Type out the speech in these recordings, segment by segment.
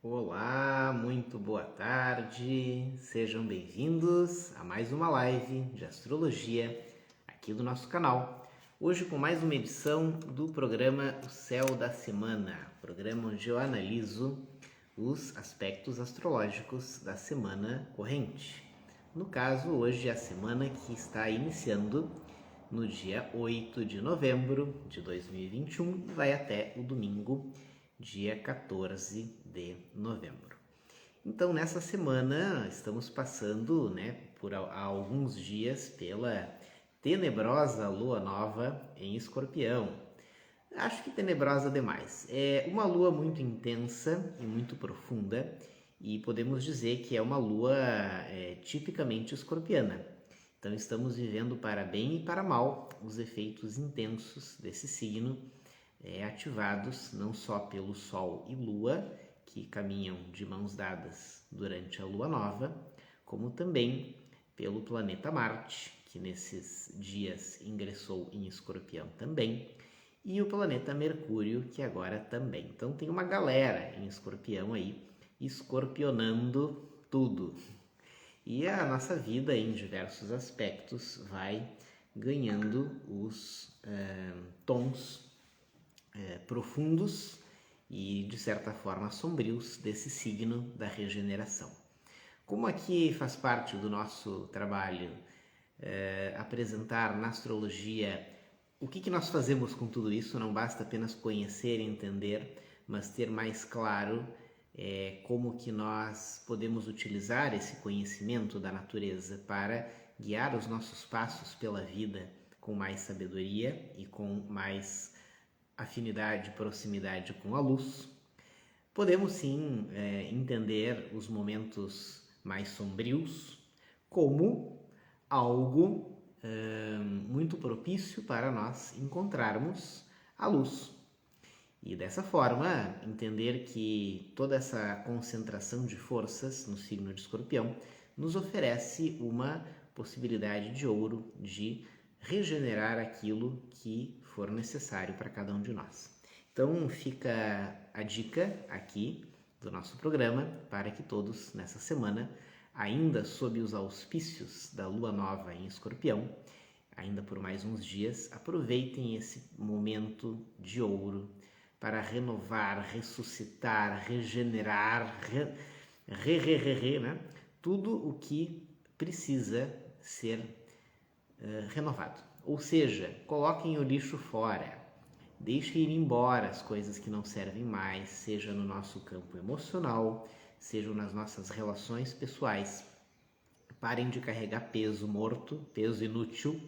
Olá, muito boa tarde, sejam bem-vindos a mais uma live de astrologia aqui do nosso canal. Hoje com mais uma edição do programa O Céu da Semana, programa onde eu analiso os aspectos astrológicos da semana corrente. No caso, hoje é a semana que está iniciando no dia 8 de novembro de 2021 e vai até o domingo, dia 14 de novembro. Então, nessa semana, estamos passando por alguns dias pela tenebrosa lua nova em Escorpião. Acho que tenebrosa demais. É uma lua muito intensa e muito profunda, e podemos dizer que é uma lua tipicamente escorpiana. Então, estamos vivendo para bem e para mal os efeitos intensos desse signo, ativados não só pelo Sol e Lua, que caminham de mãos dadas durante a Lua Nova, como também pelo planeta Marte, que nesses dias ingressou em Escorpião também, e o planeta Mercúrio, que agora também. Então tem uma galera em Escorpião aí, escorpionando tudo. E a nossa vida, em diversos aspectos, vai ganhando os tons profundos e, de certa forma, sombrios desse signo da regeneração. Como aqui faz parte do nosso trabalho apresentar na astrologia o que nós fazemos com tudo isso, não basta apenas conhecer e entender, mas ter mais claro como que nós podemos utilizar esse conhecimento da natureza para guiar os nossos passos pela vida com mais sabedoria e com mais afinidade e proximidade com a luz. Podemos sim entender os momentos mais sombrios como algo muito propício para nós encontrarmos a luz. E dessa forma, entender que toda essa concentração de forças no signo de Escorpião nos oferece uma possibilidade de ouro de regenerar aquilo que for necessário para cada um de nós. Então fica a dica aqui do nosso programa para que todos nessa semana, ainda sob os auspícios da Lua Nova em Escorpião, ainda por mais uns dias, aproveitem esse momento de ouro para renovar, ressuscitar, regenerar, né? Tudo o que precisa ser renovado. Ou seja, coloquem o lixo fora, deixem ir embora as coisas que não servem mais, seja no nosso campo emocional, sejam nas nossas relações pessoais. Parem de carregar peso morto, peso inútil,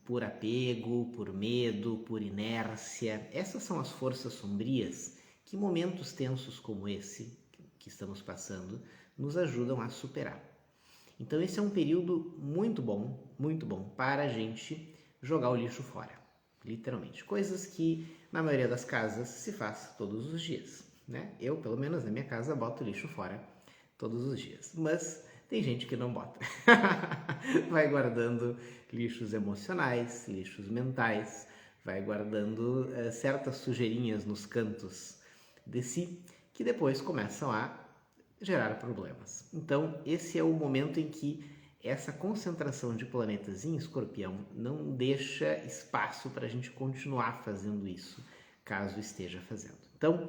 por apego, por medo, por inércia. Essas são as forças sombrias que momentos tensos como esse que estamos passando nos ajudam a superar. Então esse é um período muito bom para a gente jogar o lixo fora, literalmente. Coisas que na maioria das casas se faz todos os dias, né? Eu, pelo menos na minha casa, boto lixo fora todos os dias, mas tem gente que não bota. Vai guardando lixos emocionais, lixos mentais, vai guardando certas sujeirinhas nos cantos de si, que depois começam a gerar problemas. Então, esse é o momento em que essa concentração de planetas em Escorpião não deixa espaço para a gente continuar fazendo isso, caso esteja fazendo. Então,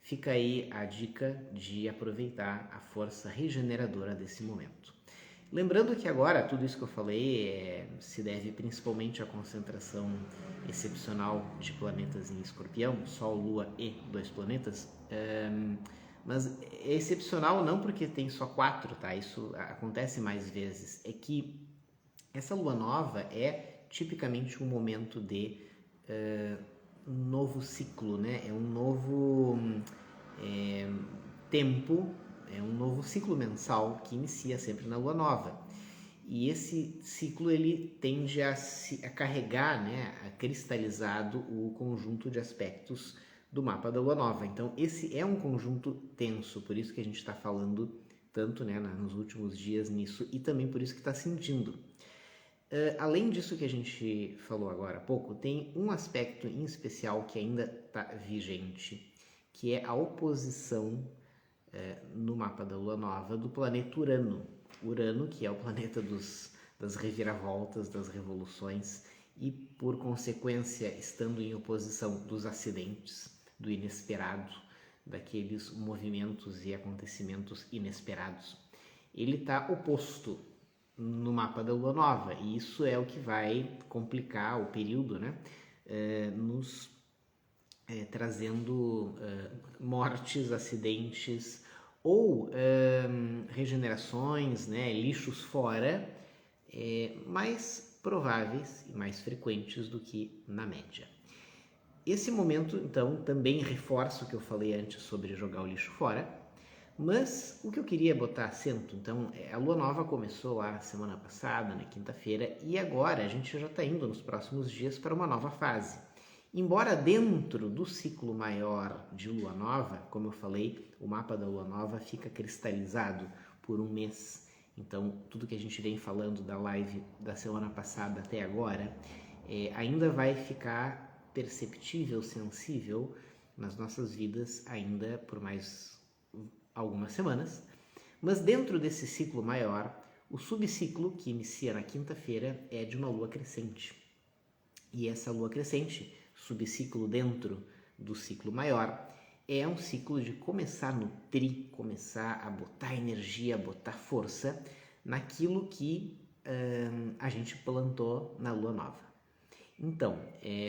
fica aí a dica de aproveitar a força regeneradora desse momento. Lembrando que agora tudo isso que eu falei se deve principalmente à concentração excepcional de planetas em Escorpião, Sol, Lua e 2 planetas, mas é excepcional não porque tem só 4, tá? Isso acontece mais vezes. É que essa lua nova é tipicamente um momento de um novo ciclo, né? É um novo tempo, é um novo ciclo mensal que inicia sempre na lua nova. E esse ciclo ele tende a carregar, né, a cristalizado o conjunto de aspectos do mapa da lua nova. Então esse é um conjunto tenso, por isso que a gente está falando tanto, né, nos últimos dias nisso, e também por isso que está sentindo. Além disso que a gente falou agora há pouco, tem um aspecto em especial que ainda está vigente, que é a oposição no mapa da Lua Nova do planeta Urano. Urano, que é o planeta das reviravoltas, das revoluções e, por consequência, estando em oposição dos acidentes, do inesperado, daqueles movimentos e acontecimentos inesperados. Ele está oposto no mapa da Lua Nova e isso é o que vai complicar o período, né? Nos trazendo mortes, acidentes ou regenerações, né? Lixos fora, mais prováveis e mais frequentes do que na média. Esse momento, então, também reforça o que eu falei antes sobre jogar o lixo fora, mas o que eu queria botar acento, então, a Lua Nova começou lá semana passada, na quinta-feira, e agora a gente já está indo nos próximos dias para uma nova fase. Embora dentro do ciclo maior de Lua Nova, como eu falei, o mapa da Lua Nova fica cristalizado por um mês. Então, tudo que a gente vem falando da live da semana passada até agora, ainda vai ficar perceptível, sensível nas nossas vidas ainda por mais algumas semanas. Mas dentro desse ciclo maior, o subciclo que inicia na quinta-feira é de uma lua crescente. E essa lua crescente, subciclo dentro do ciclo maior, é um ciclo de começar a nutrir, começar a botar energia, botar força naquilo que a gente plantou na lua nova. Então,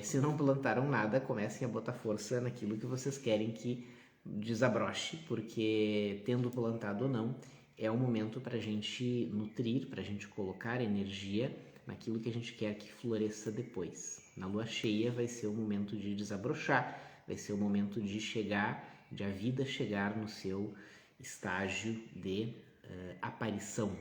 se não plantaram nada, comecem a botar força naquilo que vocês querem que desabroche, porque tendo plantado ou não, é um momento para a gente nutrir, para a gente colocar energia naquilo que a gente quer que floresça depois. Na lua cheia vai ser o momento de desabrochar, vai ser o momento de chegar, de a vida chegar no seu estágio de aparição,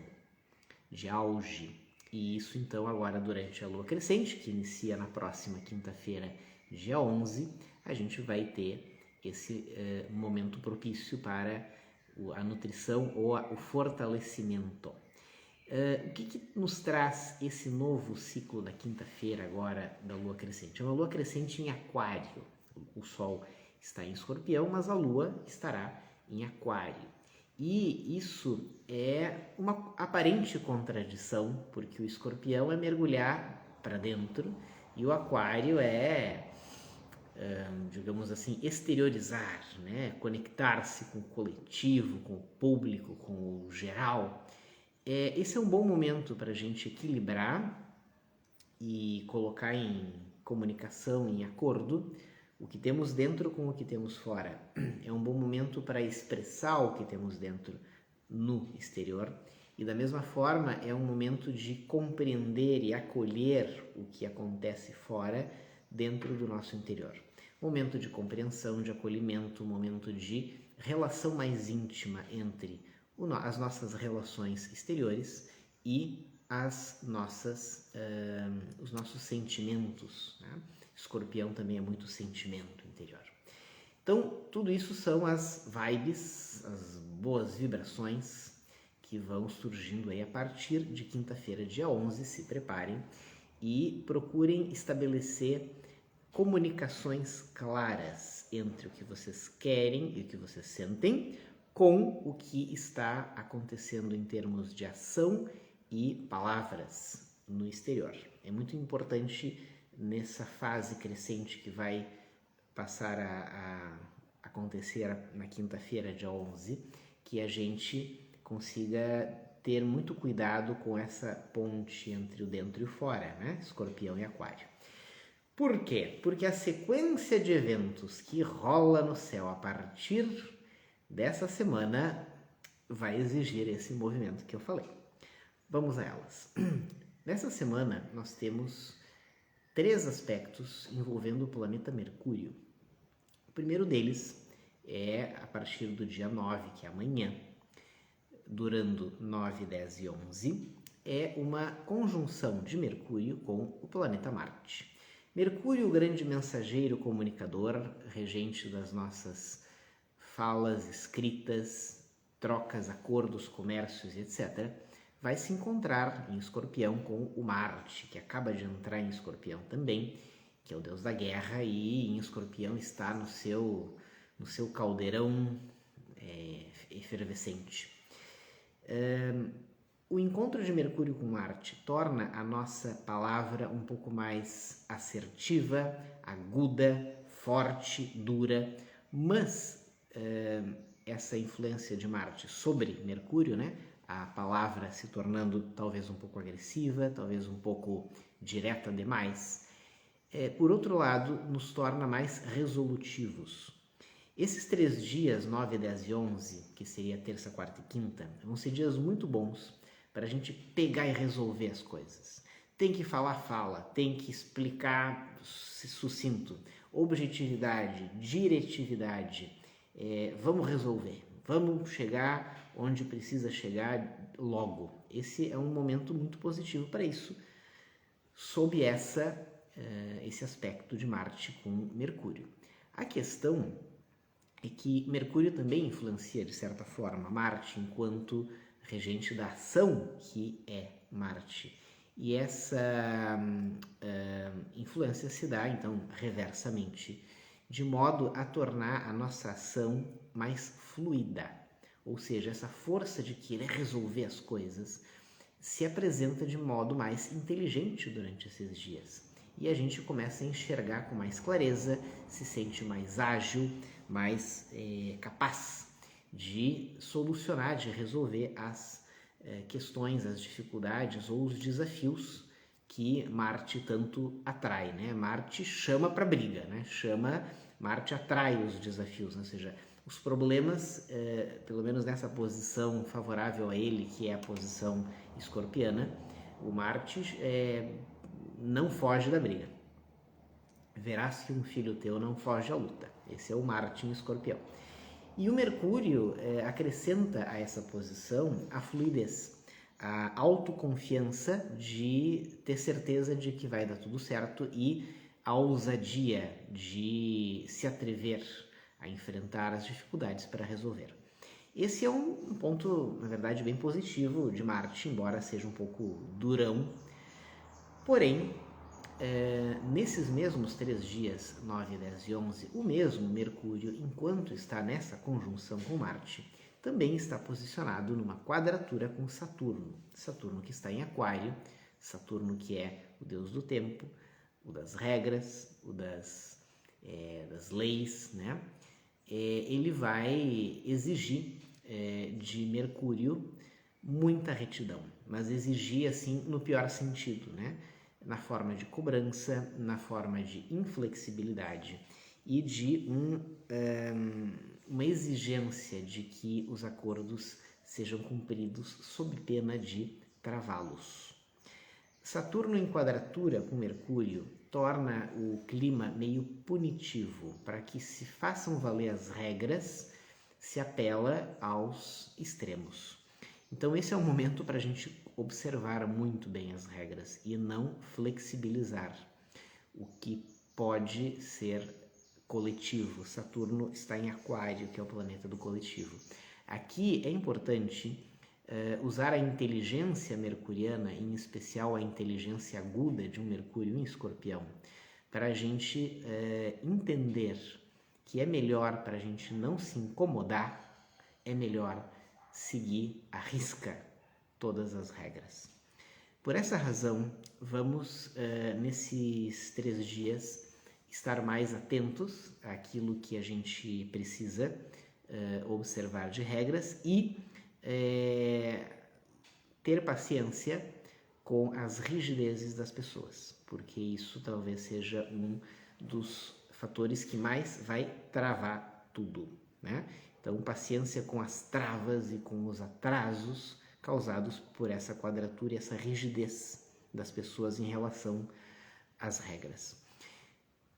de auge. E isso então agora durante a lua crescente, que inicia na próxima quinta-feira, dia 11, a gente vai ter esse momento propício para a nutrição ou o fortalecimento. O que nos traz esse novo ciclo da quinta-feira agora da lua crescente? É uma lua crescente em aquário. O sol está em escorpião, mas a lua estará em aquário. E isso é uma aparente contradição, porque o escorpião é mergulhar para dentro e o aquário é, digamos assim, exteriorizar, né? Conectar-se com o coletivo, com o público, com o geral. Esse é um bom momento para a gente equilibrar e colocar em comunicação, em acordo, o que temos dentro com o que temos fora. É um bom momento para expressar o que temos dentro no exterior e da mesma forma é um momento de compreender e acolher o que acontece fora dentro do nosso interior. Momento de compreensão, de acolhimento, momento de relação mais íntima entre as nossas relações exteriores e os nossos sentimentos, né? Escorpião também é muito sentimento interior. Então, tudo isso são as vibes, as boas vibrações que vão surgindo aí a partir de quinta-feira, dia 11. Se preparem e procurem estabelecer comunicações claras entre o que vocês querem e o que vocês sentem com o que está acontecendo em termos de ação e palavras no exterior. É muito importante nessa fase crescente que vai passar a acontecer na quinta-feira, dia 11, que a gente consiga ter muito cuidado com essa ponte entre o dentro e o fora, né? Escorpião e aquário. Por quê? Porque a sequência de eventos que rola no céu a partir dessa semana vai exigir esse movimento que eu falei. Vamos a elas. Nessa semana nós temos 3 aspectos envolvendo o planeta Mercúrio. O primeiro deles é a partir do dia 9, que é amanhã, durando 9, 10 e 11, é uma conjunção de Mercúrio com o planeta Marte. Mercúrio, o grande mensageiro comunicador, regente das nossas falas, escritas, trocas, acordos, comércios, etc., vai se encontrar em Escorpião com o Marte, que acaba de entrar em Escorpião também, que é o deus da guerra, e em Escorpião está no seu no seu caldeirão efervescente. O encontro de Mercúrio com Marte torna a nossa palavra um pouco mais assertiva, aguda, forte, dura, mas essa influência de Marte sobre Mercúrio, né, a palavra se tornando talvez um pouco agressiva, talvez um pouco direta demais, por outro lado, nos torna mais resolutivos. Esses 3 dias, 9, 10 e 11, que seria terça, quarta e quinta, vão ser dias muito bons para a gente pegar e resolver as coisas. Tem que falar, fala. Tem que explicar sucinto. Objetividade, diretividade. Vamos resolver. Vamos chegar onde precisa chegar logo. Esse é um momento muito positivo para isso, sob esse aspecto de Marte com Mercúrio. A questão é que Mercúrio também influencia, de certa forma, Marte enquanto regente da ação, que é Marte. E essa influência se dá, então, reversamente, de modo a tornar a nossa ação mais fluida. Ou seja, essa força de querer resolver as coisas se apresenta de modo mais inteligente durante esses dias. E a gente começa a enxergar com mais clareza, se sente mais ágil, mais capaz de solucionar, de resolver as questões, as dificuldades ou os desafios que Marte tanto atrai, né? Marte chama para briga, né? Marte atrai os desafios, ou seja, os problemas, pelo menos nessa posição favorável a ele, que é a posição escorpiana, o Marte não foge da briga. Verás que um filho teu não foge à luta. Esse é o Marte em Escorpião. E o Mercúrio acrescenta a essa posição a fluidez, a autoconfiança de ter certeza de que vai dar tudo certo e a ousadia de se atrever a enfrentar as dificuldades para resolver. Esse é um ponto, na verdade, bem positivo de Marte, embora seja um pouco durão. Porém, nesses mesmos 3 dias, 9, 10 e 11, o mesmo Mercúrio, enquanto está nessa conjunção com Marte, também está posicionado numa quadratura com Saturno. Saturno que está em Aquário, Saturno que é o deus do tempo, o das regras, o das leis, né? Ele vai exigir de Mercúrio muita retidão, mas exigir assim no pior sentido, né? Na forma de cobrança, na forma de inflexibilidade e de uma exigência de que os acordos sejam cumpridos sob pena de travá-los. Saturno em quadratura com Mercúrio torna o clima meio punitivo. Para que se façam valer as regras, se apela aos extremos. Então esse é um momento para a gente observar muito bem as regras e não flexibilizar, o que pode ser coletivo. Saturno está em Aquário, que é o planeta do coletivo. Aqui é importante usar a inteligência mercuriana, em especial a inteligência aguda de um Mercúrio em Escorpião, para a gente entender que é melhor, para a gente não se incomodar, é melhor seguir à risca todas as regras. Por essa razão, vamos nesses 3 dias estar mais atentos àquilo que a gente precisa observar de regras e ter paciência com as rigidezes das pessoas, porque isso talvez seja um dos fatores que mais vai travar tudo, né? Então, paciência com as travas e com os atrasos causados por essa quadratura e essa rigidez das pessoas em relação às regras.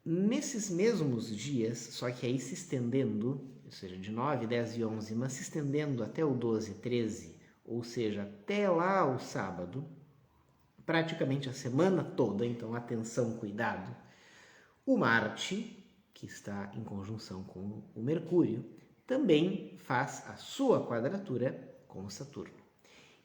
Nesses mesmos dias, só que aí se estendendo, ou seja, de 9, 10 e 11, mas se estendendo até o 12, 13, ou seja, até lá o sábado, praticamente a semana toda, então atenção, cuidado, o Marte, que está em conjunção com o Mercúrio, também faz a sua quadratura com o Saturno.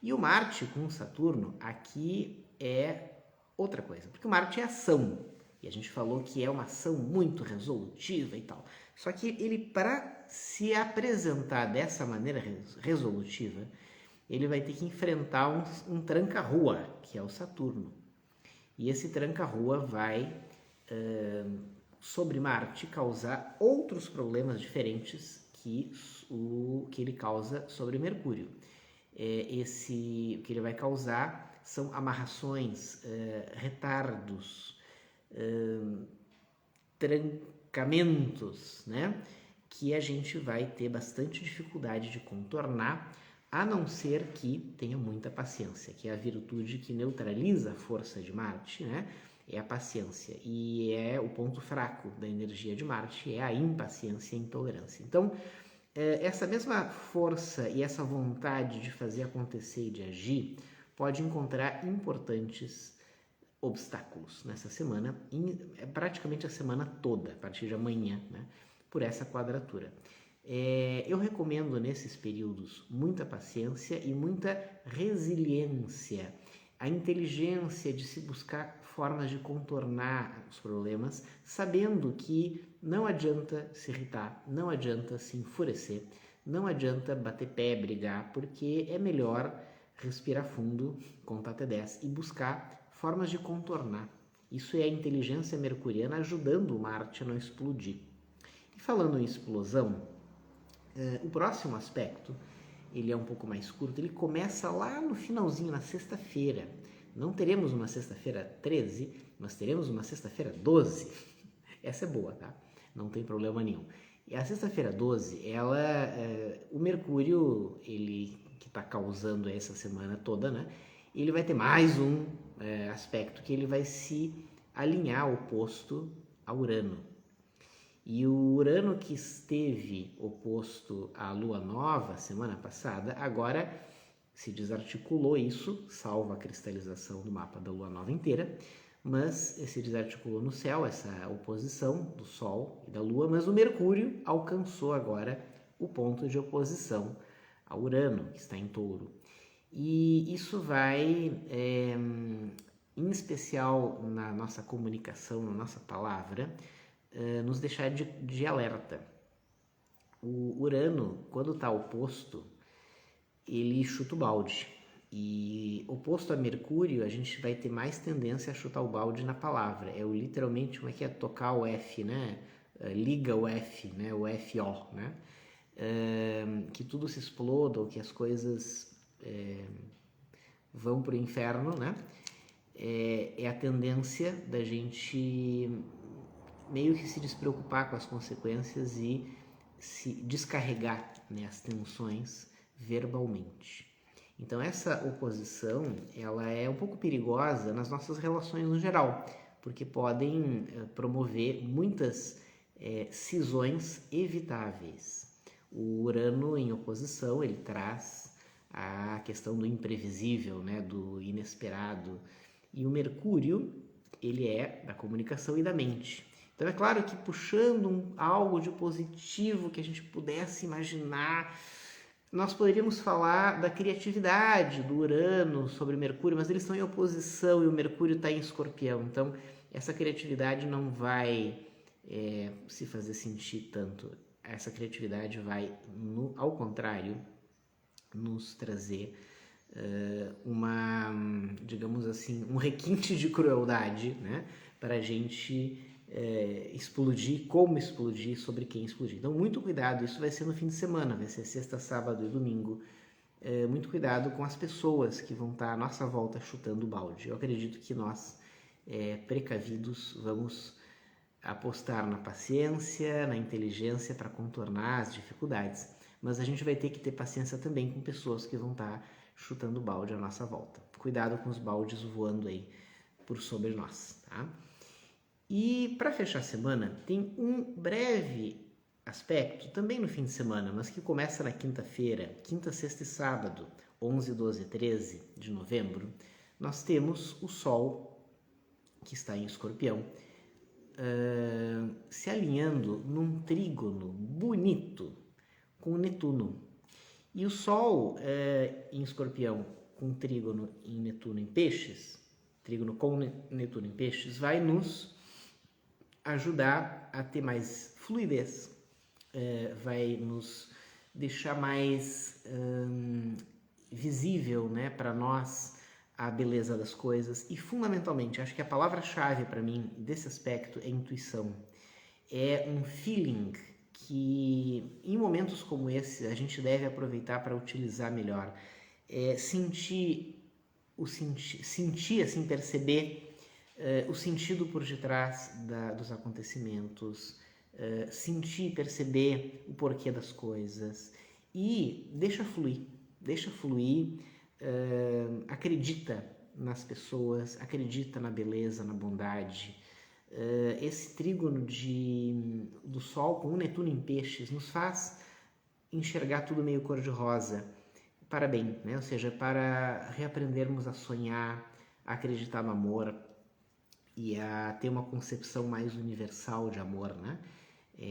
E o Marte com o Saturno aqui é outra coisa, porque o Marte é ação, e a gente falou que é uma ação muito resolutiva e tal. Só que ele, para se apresentar dessa maneira resolutiva, ele vai ter que enfrentar um tranca-rua, que é o Saturno. E esse tranca-rua vai, sobre Marte, causar outros problemas diferentes que ele causa sobre Mercúrio. O que ele vai causar são amarrações, retardos, trancamentos, né? Que a gente vai ter bastante dificuldade de contornar, a não ser que tenha muita paciência, que é a virtude que neutraliza a força de Marte, né? É a paciência, e é o ponto fraco da energia de Marte, é a impaciência e a intolerância. Então, essa mesma força e essa vontade de fazer acontecer e de agir pode encontrar importantes obstáculos nessa semana, praticamente a semana toda, a partir de amanhã, né, por essa quadratura. Eu recomendo nesses períodos muita paciência e muita resiliência, a inteligência de se buscar formas de contornar os problemas, sabendo que não adianta se irritar, não adianta se enfurecer, não adianta bater pé, brigar, porque é melhor respirar fundo, contar até 10 e buscar formas de contornar. Isso é a inteligência mercuriana ajudando o Marte a não explodir. E falando em explosão, o próximo aspecto, ele é um pouco mais curto, ele começa lá no finalzinho, na sexta-feira. Não teremos uma sexta-feira 13, mas teremos uma sexta-feira 12. Essa é boa, tá? Não tem problema nenhum. E a sexta-feira 12, o Mercúrio, ele que está causando essa semana toda, né? Ele vai ter mais um aspecto que ele vai se alinhar oposto a Urano. E o Urano, que esteve oposto à Lua Nova semana passada, agora se desarticulou isso, salvo a cristalização do mapa da Lua Nova inteira, mas se desarticulou no céu essa oposição do Sol e da Lua, mas o Mercúrio alcançou agora o ponto de oposição a Urano, que está em Touro. E isso vai, em especial na nossa comunicação, na nossa palavra, nos deixar de alerta. O Urano, quando está oposto, ele chuta o balde. E oposto a Mercúrio, a gente vai ter mais tendência a chutar o balde na palavra. Literalmente, como é que é? Tocar o F, né? Liga o F, né? O FO, né? Que tudo se exploda ou que as coisas vão para o inferno, né? É a tendência da gente meio que se despreocupar com as consequências e se descarregar, né, as tensões verbalmente. Então essa oposição, ela é um pouco perigosa nas nossas relações no geral, porque podem promover muitas cisões evitáveis. O Urano em oposição, ele traz a questão do imprevisível, né, do inesperado, e o Mercúrio, ele é da comunicação e da mente. Então é claro que puxando algo de positivo que a gente pudesse imaginar, nós poderíamos falar da criatividade do Urano sobre Mercúrio, mas eles estão em oposição e o Mercúrio está em Escorpião. Então essa criatividade não vai se fazer sentir tanto. Essa criatividade vai, ao contrário, nos trazer digamos assim, um requinte de crueldade, né, para a gente explodir, como explodir, sobre quem explodir. Então, muito cuidado, isso vai ser no fim de semana, vai ser sexta, sábado e domingo. Muito cuidado com as pessoas que vão estar à nossa volta chutando o balde. Eu acredito que nós, precavidos, vamos apostar na paciência, na inteligência para contornar as dificuldades, mas a gente vai ter que ter paciência também com pessoas que vão estar chutando o balde à nossa volta. Cuidado com os baldes voando aí por sobre nós, tá? E para fechar a semana, tem um breve aspecto, também no fim de semana, mas que começa na quinta-feira, quinta, sexta e sábado, 11, 12 e 13 de novembro. Nós temos o Sol, que está em Escorpião, se alinhando num trígono bonito com o Netuno. E o Sol em Escorpião com trígono em Netuno em Peixes, trígono com Netuno em Peixes, vai nos ajudar a ter mais fluidez, vai nos deixar mais visível, né, para nós a beleza das coisas. E fundamentalmente, acho que a palavra-chave para mim desse aspecto é intuição. É um feeling que em momentos como esse a gente deve aproveitar para utilizar melhor. Sentir assim, perceber o sentido por detrás dos acontecimentos, sentir, perceber o porquê das coisas e deixa fluir, acredita nas pessoas, acredita na beleza, na bondade. Esse trígono do Sol com o Netuno em Peixes nos faz enxergar tudo meio cor-de-rosa para bem, né? Ou seja, para reaprendermos a sonhar, a acreditar no amor e a ter uma concepção mais universal de amor, né?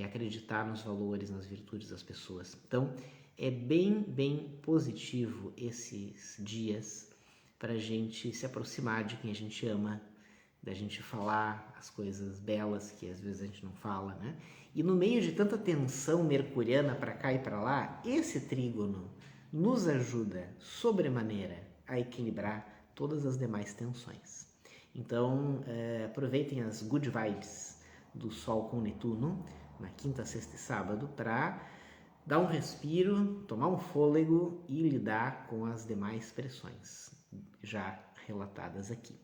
Acreditar nos valores, nas virtudes das pessoas. Então, é bem positivo esses dias para a gente se aproximar de quem a gente ama, da gente falar as coisas belas que às vezes a gente não fala, né? E no meio de tanta tensão mercuriana para cá e para lá, esse trígono nos ajuda sobremaneira a equilibrar todas as demais tensões. Então, aproveitem as good vibes do Sol com Netuno na quinta, sexta e sábado para dar um respiro, tomar um fôlego e lidar com as demais pressões já relatadas aqui.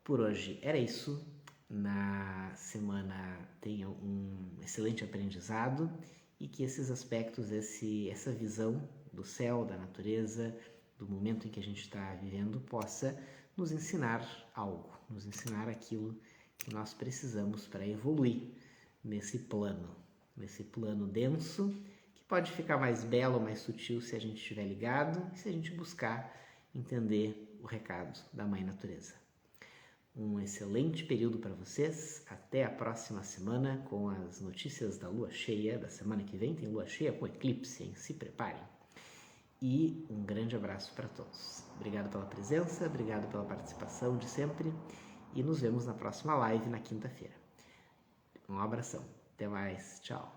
Por hoje era isso. Na semana tenham um excelente aprendizado e que esses aspectos, essa visão do céu, da natureza, do momento em que a gente está vivendo, possa nos ensinar algo, nos ensinar aquilo que nós precisamos para evoluir nesse plano denso, que pode ficar mais belo, mais sutil se a gente estiver ligado e se a gente buscar entender o recado da Mãe Natureza. Um excelente período para vocês. Até a próxima semana com as notícias da lua cheia. Da semana que vem tem lua cheia com eclipse, hein? Se preparem. E um grande abraço para todos. Obrigado pela presença, obrigado pela participação de sempre e nos vemos na próxima live na quinta-feira. Um abração. Até mais. Tchau.